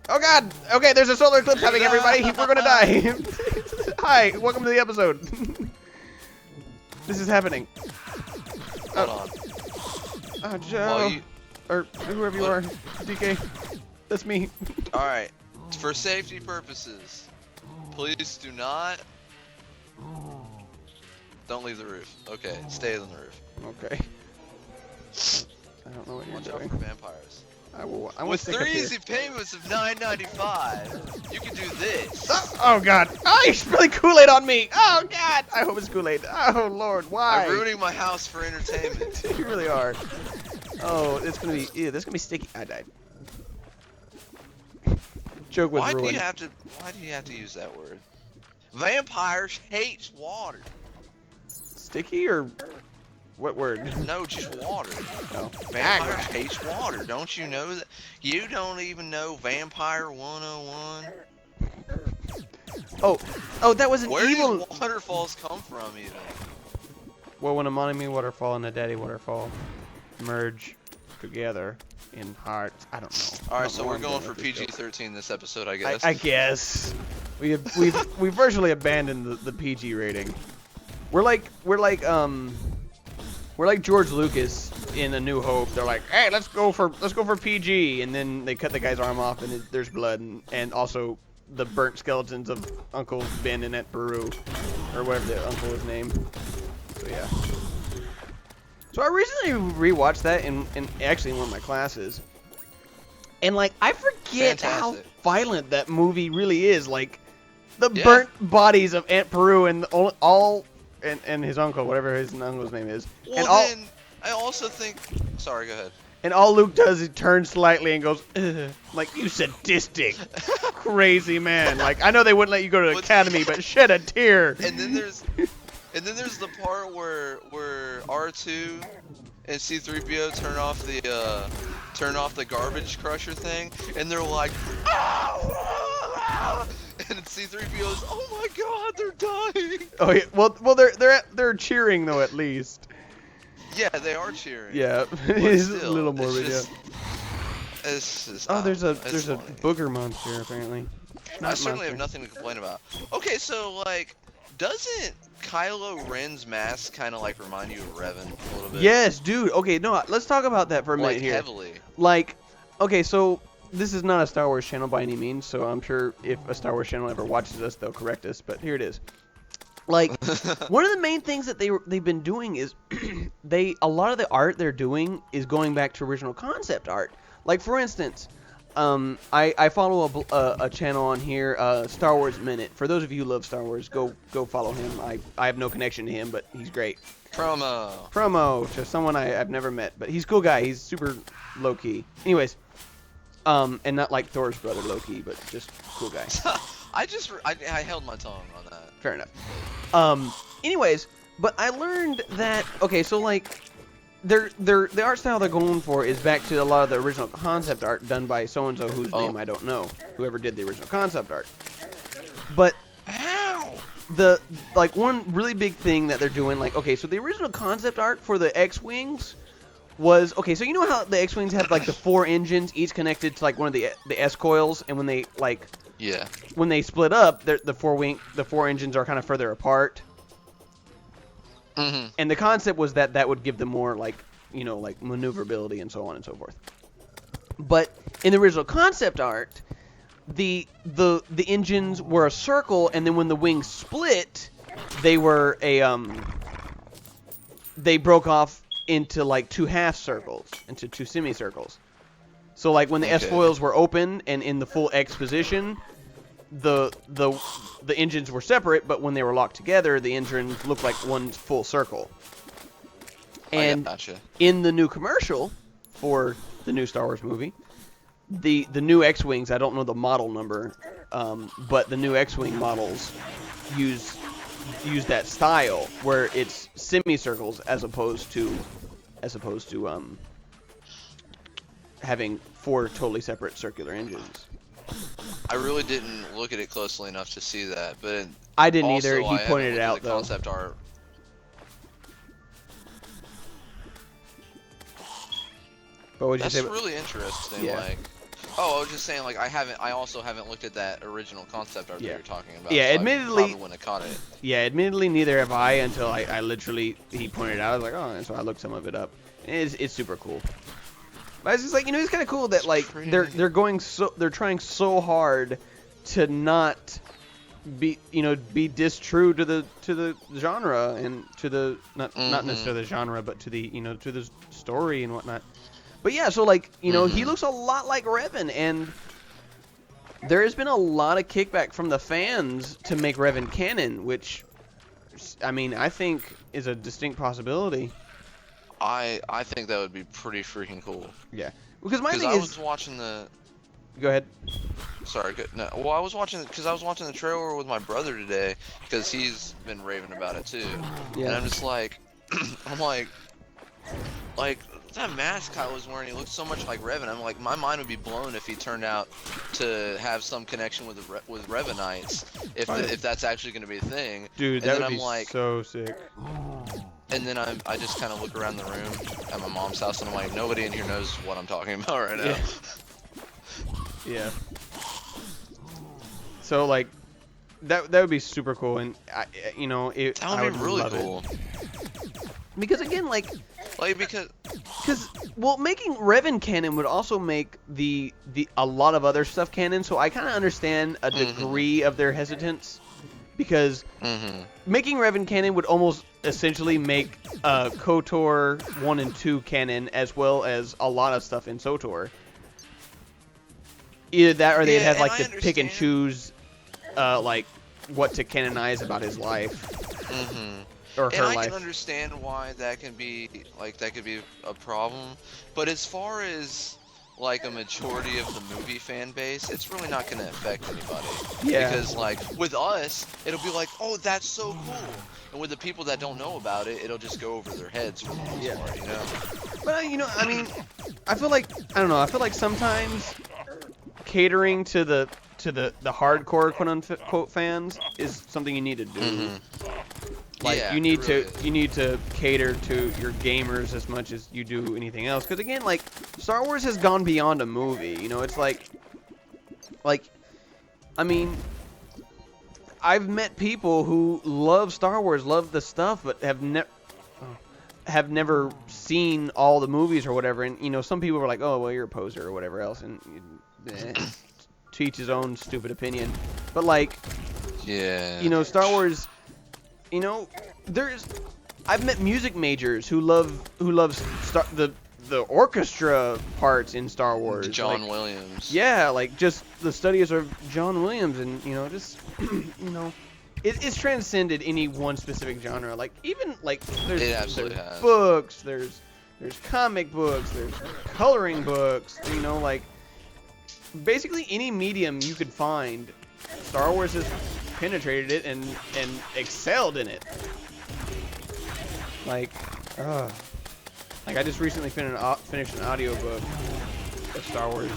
Oh god! Okay, there's a solar eclipse happening, everybody! We're gonna die! Hi, welcome to the episode. This is happening. Hold on. Oh, Joe. Or whoever you are. DK. That's me. Alright. For safety purposes, please do not... Don't leave the roof. Okay, stay on the roof. Okay. I don't know what you're Watch out doing. for vampires. I will With stick up 3 here. easy payments of $9.95, you can do this. Oh god! Oh, you spilling Kool-Aid on me! Oh god! I hope it's Kool-Aid. Oh lord, why? I'm ruining my house for entertainment. You really are. Oh, it's gonna be. Ew, this is gonna be sticky. I died. Joke was Why do ruined. you have to use that word? Vampires hate water. Sticky or what word? No, just water. No. Vampires hate water. Don't you know that? You don't even know Vampire 101. Oh, that was an Where evil. do these waterfalls come from, even? Well, when a Monami waterfall and a Daddy waterfall merge together in hearts, I don't know. All right, so we're going for PG-13 this episode, I guess. I guess we've virtually abandoned the PG rating. We're like George Lucas in A New Hope. They're like, hey, let's go for PG, and then they cut the guy's arm off, and there's blood, and also the burnt skeletons of Uncle Ben in Aunt Peru, or whatever the uncle is named. So yeah. So I recently rewatched that in actually in one of my classes, and like I forget how violent that movie really is. Like the burnt bodies of Aunt Peru and all and his uncle, whatever his uncle's name is. Well, and all, then I also think. Sorry, go ahead. And all Luke does is turn slightly and goes, ugh, like, you sadistic, crazy man. Like, I know they wouldn't let you go to the academy, but shed a tear. And then there's the part where R2 and C-3PO turn off the garbage crusher thing, and they're like, "Ah!" And C-3PO's, oh my God, they're dying. Oh yeah, well they're cheering though at least. Yeah, they are cheering. Yeah, it's a little morbid. It's just, oh, there's a funny. booger monster apparently. I certainly have nothing to complain about. Okay, so like, doesn't Kylo Ren's mask kind of like remind you of Revan a little bit? Yes, dude. Okay, no, let's talk about that for a minute like here. Heavily. Like, okay, so this is not a Star Wars channel by any means, so I'm sure if a Star Wars channel ever watches us, they'll correct us. But here it is. Like, one of the main things that they've been doing is a lot of the art they're doing is going back to original concept art. Like, for instance, I follow a channel on here, Star Wars Minute. For those of you who love Star Wars, go follow him. I have no connection to him, but he's great. Promo to someone I've never met, but he's a cool guy. He's super low key. Anyways, and not like Thor's brother low key, but just cool guy. I held my tongue on that. Fair enough. Anyways, but I learned that okay, so like the art style they're going for is back to a lot of the original concept art done by so and so whose name I don't know, whoever did the original concept art. But the like one really big thing that they're doing, like okay, so the original concept art for the X-wings was okay. So you know how the X-wings have like the 4 engines, each connected to like one of the S coils, and when they like when they split up, the 4 engines are kind of further apart. Mm-hmm. And the concept was that would give them more like like maneuverability and so on and so forth. But in the original concept art, the engines were a circle, and then when the wings split, they were they broke off into like 2 half circles, into 2 semicircles. So like when the S foils were open and in the full X position, the engines were separate, but when they were locked together, the engines looked like one full circle. And in the new commercial for the new Star Wars movie, the new X-wings, I don't know the model number, but the new X-wing models use that style where it's semicircles as opposed to having 4 totally separate circular engines. I really didn't look at it closely enough to see that, but I didn't either. He pointed it out though. Concept art. But what'd you say? That's really interesting. Yeah. Like, Oh, I was just saying, like, I also haven't looked at that original concept art that Yeah. you're talking about. Yeah, so admittedly- I probably wouldn't have caught it. Yeah, admittedly, neither have I until I literally, he pointed it out. I was like, oh, and so I looked some of it up. And it's super cool. But it's just like, it's kind of cool that, like, they're trying so hard to not be distrue to the genre and to the, not necessarily the genre, but to the, to the story and whatnot. But yeah, so like, he looks a lot like Revan, and there has been a lot of kickback from the fans to make Revan canon, which, I mean, I think is a distinct possibility. I think that would be pretty freaking cool. Yeah, because my thing I is, was watching the. Go ahead. Sorry, good. No, well, I was watching the trailer with my brother today because he's been raving about it too. Yeah. And I'm just like, I'm like that mask Kyle was wearing, he looked so much like Revan. I'm like, my mind would be blown if he turned out to have some connection with Revanites, if that's actually going to be a thing. Dude, and that then would be like, so sick. And then I just kind of look around the room at my mom's house, and I'm like, nobody in here knows what I'm talking about right now. Yeah. So like, that would be super cool, and that would be really cool. Because again, like because making Revan canon would also make a lot of other stuff canon. So I kind of understand a degree of their hesitance, because making Revan canon would almost essentially make KOTOR 1 and 2 canon, as well as a lot of stuff in SWTOR. Either that, or they'd have like to pick and choose, like what to canonize about his life. Or her life. I can understand why that can be a problem, but as far as like a majority of the movie fan base, it's really not going to affect anybody. Yeah. Because like with us, it'll be like, oh, that's so cool, and with the people that don't know about it, it'll just go over their heads for the most part, But I mean, I feel like sometimes catering to the hardcore quote unquote fans is something you need to do. Like you need to cater to your gamers as much as you do anything else. Because again, like Star Wars has gone beyond a movie. It's like I mean, I've met people who love Star Wars, love the stuff, but have never seen all the movies or whatever. And some people were like, oh well, you're a poser or whatever else, and to each his own stupid opinion. But like, Star Wars. I've met music majors who love the orchestra parts in Star Wars. John Williams. Yeah, like just the studies of John Williams, and it's transcended any one specific genre. Like even like there's books, there's comic books, there's coloring books. Like basically any medium you could find, Star Wars has penetrated it and excelled in it. Like I just recently finished an audiobook of Star Wars,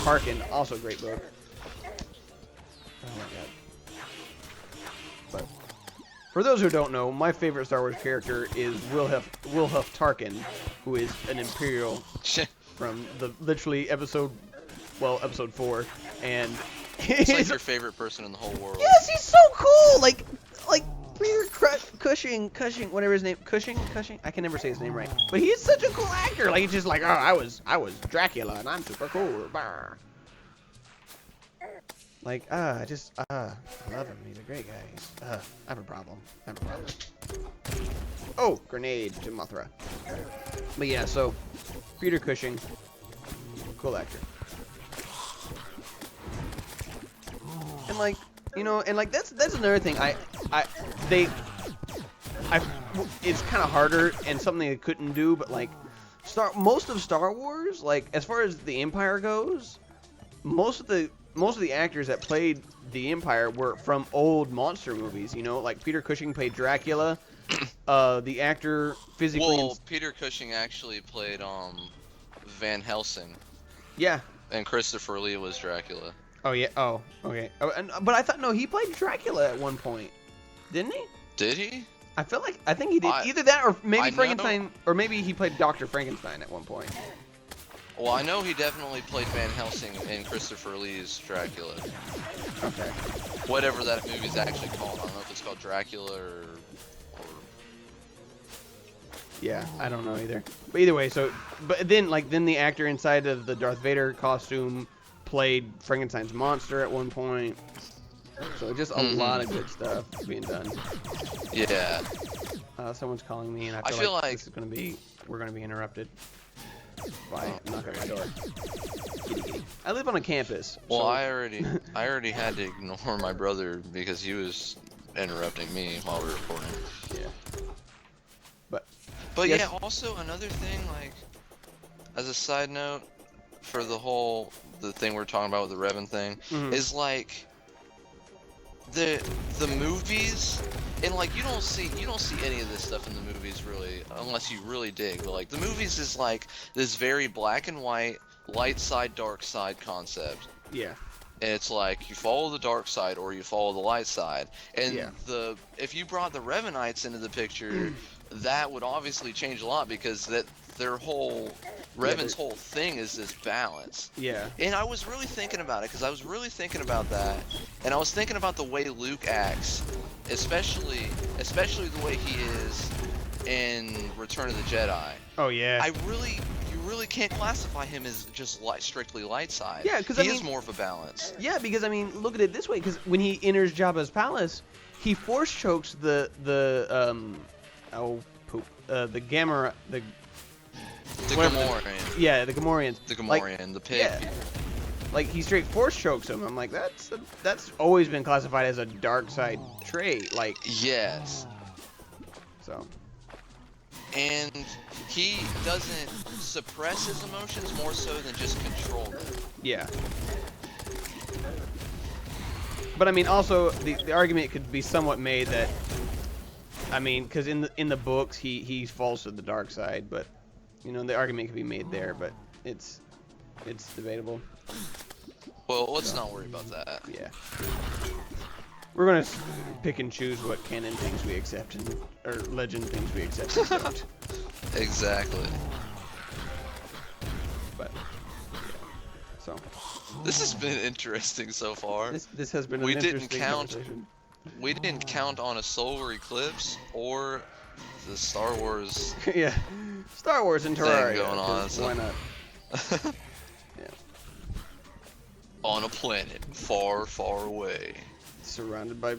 Tarkin, also a great book. Oh my god. But for those who don't know, my favorite Star Wars character is Wilhuff Tarkin, who is an Imperial from literally episode 4, and he's like your favorite person in the whole world. Yes, he's so cool. Like Peter Cushing, whatever his name, Cushing. I can never say his name right, but he's such a cool actor. Like he's just like, oh, I was Dracula, and I'm super cool. Bah. Like, I love him. He's a great guy. I have a problem. Oh, grenade to Mothra. But yeah, so Peter Cushing, cool actor. And like, that's another thing. It's kind of harder and something they couldn't do, but like, most of Star Wars, like as far as the Empire goes, most of the actors that played the Empire were from old monster movies. Like Peter Cushing played Dracula. The actor physically. Well, Peter Cushing actually played Van Helsing. Yeah. And Christopher Lee was Dracula. Oh yeah. Oh, okay. Oh, but I thought he played Dracula at one point, didn't he? Did he? I think he did. Either that, or maybe Frankenstein, or maybe he played Dr. Frankenstein at one point. Well, I know he definitely played Van Helsing in Christopher Lee's Dracula. Okay. Whatever that movie's actually called. I don't know if it's called Dracula or Yeah, I don't know either. But either way, so but then the actor inside of the Darth Vader costume played Frankenstein's monster at one point. So just a lot of good stuff being done. Yeah. Someone's calling me, and I feel like this is we're gonna be interrupted by knocking on my door. Giddy, giddy. I live on a campus. Well, so... I already had to ignore my brother because he was interrupting me while we were recording. Yeah. But yes. yeah, also another thing, like, as a side note, for the thing we're talking about with the Revan thing, is like the movies, and like you don't see any of this stuff in the movies really, unless you really dig. But like the movies is like this very black and white, light side, dark side concept. Yeah. And it's like you follow the dark side or you follow the light side. And Yeah. if you brought the Revanites into the picture, that would obviously change a lot because their whole Revan's whole thing is this balance. Yeah. And I was really thinking about it because I was really thinking about that, and I was thinking about the way Luke acts, especially the way he is in Return of the Jedi. Oh yeah. You really can't classify him as just strictly light side. Yeah, because he is more of a balance. Yeah, because I mean, look at it this way: because when he enters Jabba's palace, he force chokes the Gamora, the Gamorrean. Yeah, the Gamorreans. The Gamorrean, the pig. Yeah. Like he straight force chokes him. I'm like, that's always been classified as a dark side trait. Like. Yes. So. And he doesn't suppress his emotions more so than just control them. Yeah. But I mean, also the argument could be somewhat made that, I mean, because in the books he falls to the dark side, but you know the argument could be made there, but it's debatable. Well, let's not worry about that. Yeah. We're gonna pick and choose what canon things we accept or legend things we accept and don't. Exactly. But yeah. So. This has been interesting so far. This has been an interesting conversation. We didn't count on a solar eclipse or the Star Wars. Yeah. Star Wars and Terraria. Going on, so. Why not? Yeah. On a planet far, far away. Surrounded by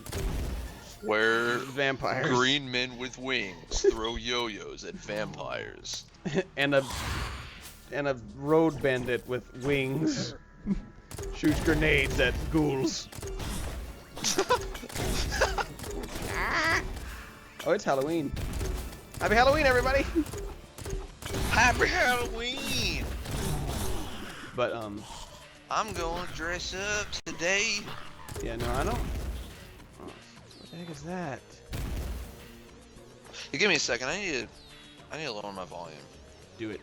where vampires. Green men with wings throw yo-yos at vampires. and a road bandit with wings shoots grenades at ghouls. Oh, it's Halloween. Happy Halloween, everybody! Happy Halloween! But I'm going to dress up today. Yeah, no, I don't. Oh, what the heck is that? Hey, give me a second. I need to lower my volume. Do it.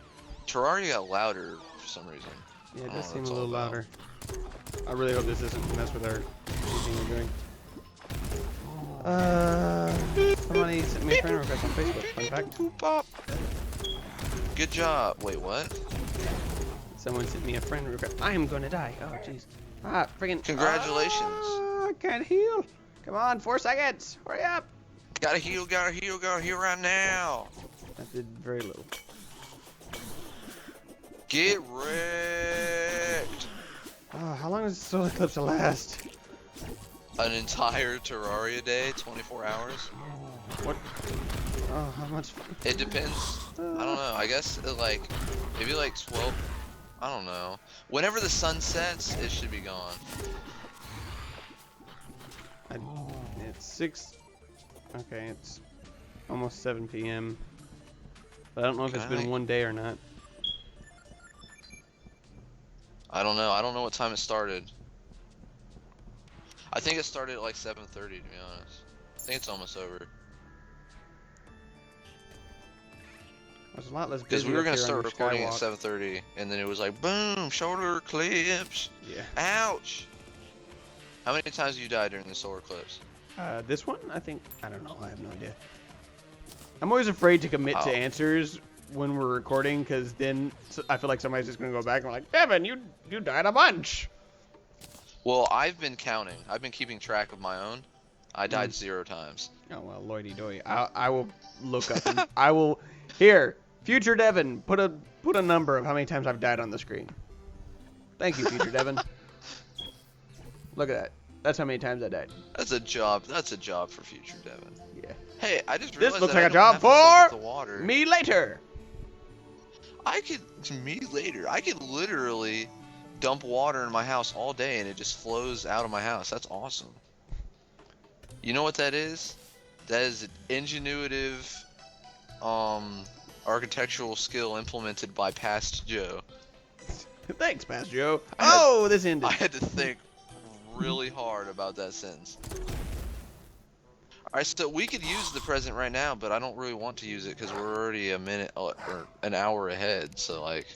Terraria got louder for some reason. Yeah, it does seem a little louder. I really hope this doesn't mess with our anything we're doing. Somebody sent me a friend request on Facebook. Fun fact. Good job. Wait, what? Someone sent me a friend request. I am gonna die. Oh, jeez. Ah, friggin'. Congratulations. I can't heal. Come on, 4 seconds. Hurry up. Gotta heal right now. That did very little. Get wrecked. Oh, how long does the solar eclipse last? An entire Terraria day, 24 hours. What? Oh, how much? It depends. I don't know. I guess like maybe like 12. I don't know. Whenever the sun sets, it should be gone. It's 6. Okay, it's almost 7 p.m. But I don't know if it's been one day or not. I don't know. I don't know what time it started. I think it started at like 7:30 to be honest. I think it's almost over. There's a lot less because busy we were up gonna here start on your recording at skywalk. 7:30, and then it was like boom, solar eclipse. Yeah. Ouch. How many times have you died during the solar eclipse? This one, I think, I don't know. I have no idea. I'm always afraid to commit to answers when we're recording, because then I feel like somebody's just gonna go back and like, Devin, you died a bunch. Well, I've been counting. I've been keeping track of my own. I died 0 times. Oh well, Lloydy doy. I will look up. And I will here. Future Devin, put a number of how many times I've died on the screen. Thank you, Future Devin. Look at that. That's how many times I died. That's a job. That's a job for future Devin. Yeah. Hey, I just This realized looks that like a I don't job have to soak up the for water. me later. I could literally dump water in my house all day and it just flows out of my house. That's awesome. You know what that is? That is an ingenuitive architectural skill implemented by Past Joe. Thanks, Pastor Joe. This ended. I had to think really hard about that sentence. Alright, so we could use the present right now, but I don't really want to use it because we're already a minute or an hour ahead, so like...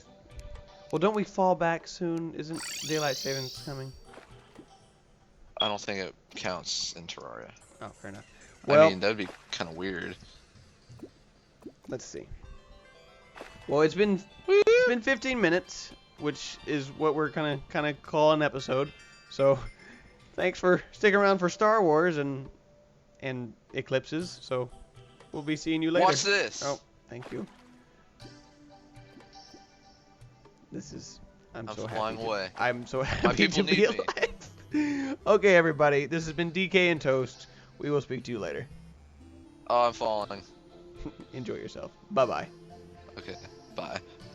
Well, don't we fall back soon? Isn't Daylight Savings coming? I don't think it counts in Terraria. Oh, fair enough. Well, I mean, that'd be kind of weird. Let's see. Well, it's been 15 minutes, which is what we're kind of call an episode. So, thanks for sticking around for Star Wars and eclipses. So, we'll be seeing you later. Watch this. Oh, thank you. This is. I'm so flying happy. away. I'm so My happy people to be need me. alive. Okay, everybody. This has been DK and Toast. We will speak to you later. Oh, I'm falling. Enjoy yourself. Bye bye. Okay, bye.